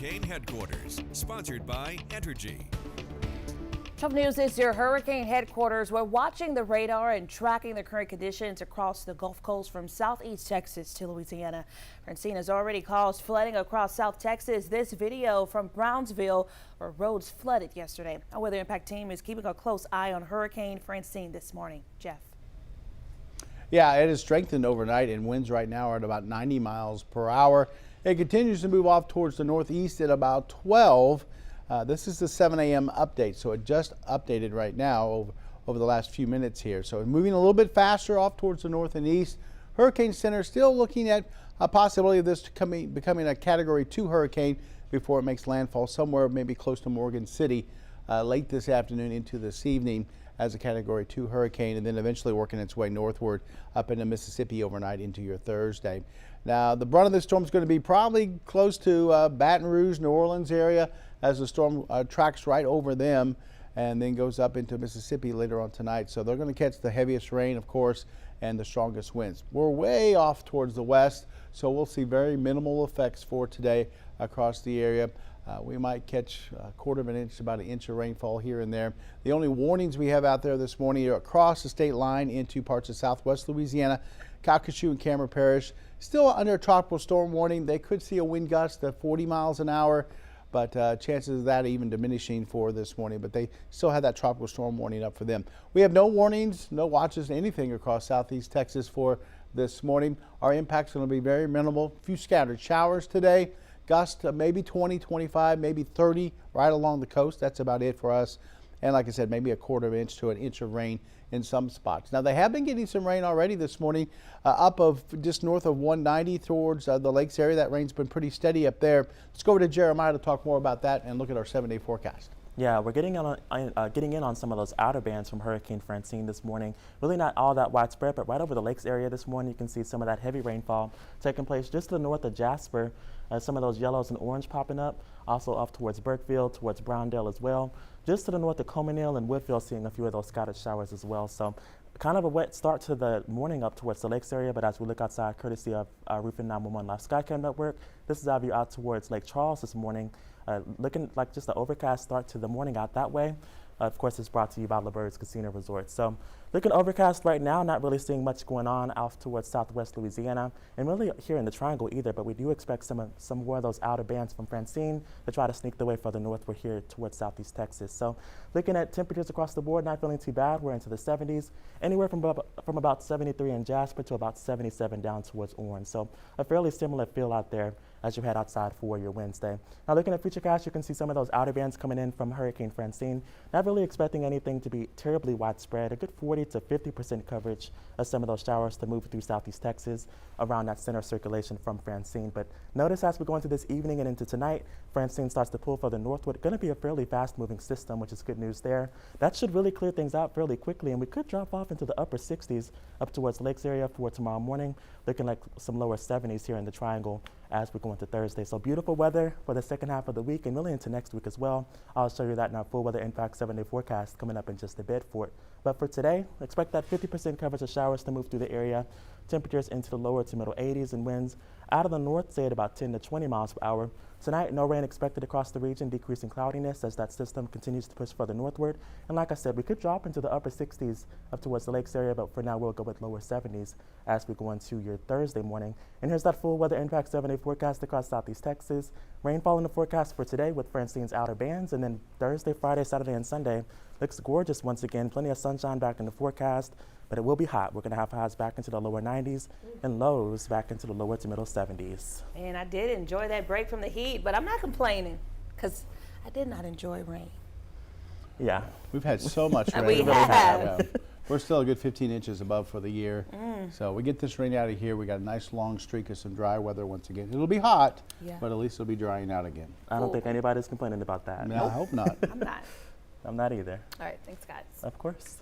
Hurricane Headquarters, sponsored by Entergy. 12 News is your hurricane headquarters. We're watching the radar and tracking the current conditions across the Gulf Coast from southeast Texas to Louisiana. Francine has already caused flooding across South Texas. This video from Brownsville, where roads flooded yesterday. Our weather impact team is keeping a close eye on Hurricane Francine this morning. Jeff. Yeah, it has strengthened overnight, and winds right now are at about 90 miles per hour. It continues to move off towards the northeast at about 12. This is the 7 a.m. update, so it just updated right now over the last few minutes here. So moving a little bit faster off towards the north and east. Hurricane Center still looking at a possibility of this becoming a Category 2 hurricane before it makes landfall somewhere maybe close to Morgan City late this afternoon into this evening as a Category 2 hurricane, and then eventually working its way northward up into Mississippi overnight into your Thursday. Now, the brunt of this storm is going to be probably close to Baton Rouge, New Orleans area, as the storm tracks right over them and then goes up into Mississippi later on tonight. So they're going to catch the heaviest rain, of course, and the strongest winds. We're way off towards the west, so we'll see very minimal effects for today across the area. We might catch a quarter of an inch, about an inch of rainfall here and there. The only warnings we have out there this morning are across the state line into parts of southwest Louisiana, Calcasieu and Cameron Parish. Still under a tropical storm warning. They could see a wind gust of 40 miles an hour, but chances of that even diminishing for this morning. But they still have that tropical storm warning up for them. We have no warnings, no watches, anything across southeast Texas for this morning. Our impact's going to be very minimal. A few scattered showers today. Gust maybe 20, 25, maybe 30 right along the coast. That's about it for us. And like I said, maybe a quarter of an inch to an inch of rain in some spots. Now, they have been getting some rain already this morning up of just north of 190 towards the lakes area. That rain's been pretty steady up there. Let's go over to Jeremiah to talk more about that and look at our 7-day forecast. Yeah, we're getting in on some of those outer bands from Hurricane Francine this morning. Really not all that widespread, but right over the lakes area this morning, you can see some of that heavy rainfall taking place just to the north of Jasper. Some of those yellows and orange popping up, also off towards Burkeville, towards Browndale as well. Just to the north of Cominale and Woodville, seeing a few of those scattered showers as well. So kind of a wet start to the morning up towards the lakes area, but as we look outside, courtesy of our Roofing 911 Live Skycam network, this is our view out towards Lake Charles this morning. Looking like just an overcast start to the morning out that way. Of course, it's brought to you by LeBird's Casino Resort. So looking overcast right now, not really seeing much going on off towards southwest Louisiana and really here in the Triangle either, but we do expect some more of those outer bands from Francine to try to sneak their way further northward here towards southeast Texas. So looking at temperatures across the board, not feeling too bad. We're into the 70s, anywhere from about 73 in Jasper to about 77 down towards Orange. So a fairly similar feel out there as you head outside for your Wednesday. Now looking at futurecast, you can see some of those outer bands coming in from Hurricane Francine. Not really expecting anything to be terribly widespread. A good 40 to 50% coverage of some of those showers to move through southeast Texas around that center circulation from Francine. But notice as we go into this evening and into tonight, Francine starts to pull further northward. Going to be a fairly fast moving system, which is good news there. That should really clear things out fairly quickly, and we could drop off into the upper 60s up towards Lakes area for tomorrow morning, looking like some lower 70s here in the Triangle as we go into Thursday. So beautiful weather for the second half of the week and really into next week as well. I'll show you that in our full weather impact 7-day forecast coming up in just a bit for it. But for today, expect that 50% coverage of showers to move through the area. Temperatures into the lower to middle 80s and winds out of the north, say at about 10 to 20 miles per hour. Tonight, no rain expected across the region, decreasing cloudiness as that system continues to push further northward. And like I said, we could drop into the upper 60s up towards the lakes area, but for now we'll go with lower 70s as we go into your Thursday morning. And here's that full weather impact 7-day forecast across southeast Texas. Rainfall in the forecast for today with Francine's outer bands, and then Thursday, Friday, Saturday, and Sunday looks gorgeous once again. Plenty of sunshine back in the forecast, but it will be hot. We're going to have highs back into the lower 90s and lows back into the lower to middle 70s. And I did enjoy that break from the heat, but I'm not complaining because I did not enjoy rain. Yeah. We've had so much rain. We have. We're still a good 15 inches above for the year. So we get this rain out of here. We got a nice long streak of some dry weather once again. It'll be hot, but at least it'll be drying out again. I don't think anybody's complaining about that. No, I hope not. I'm not. I'm not either. All right, thanks guys. Of course.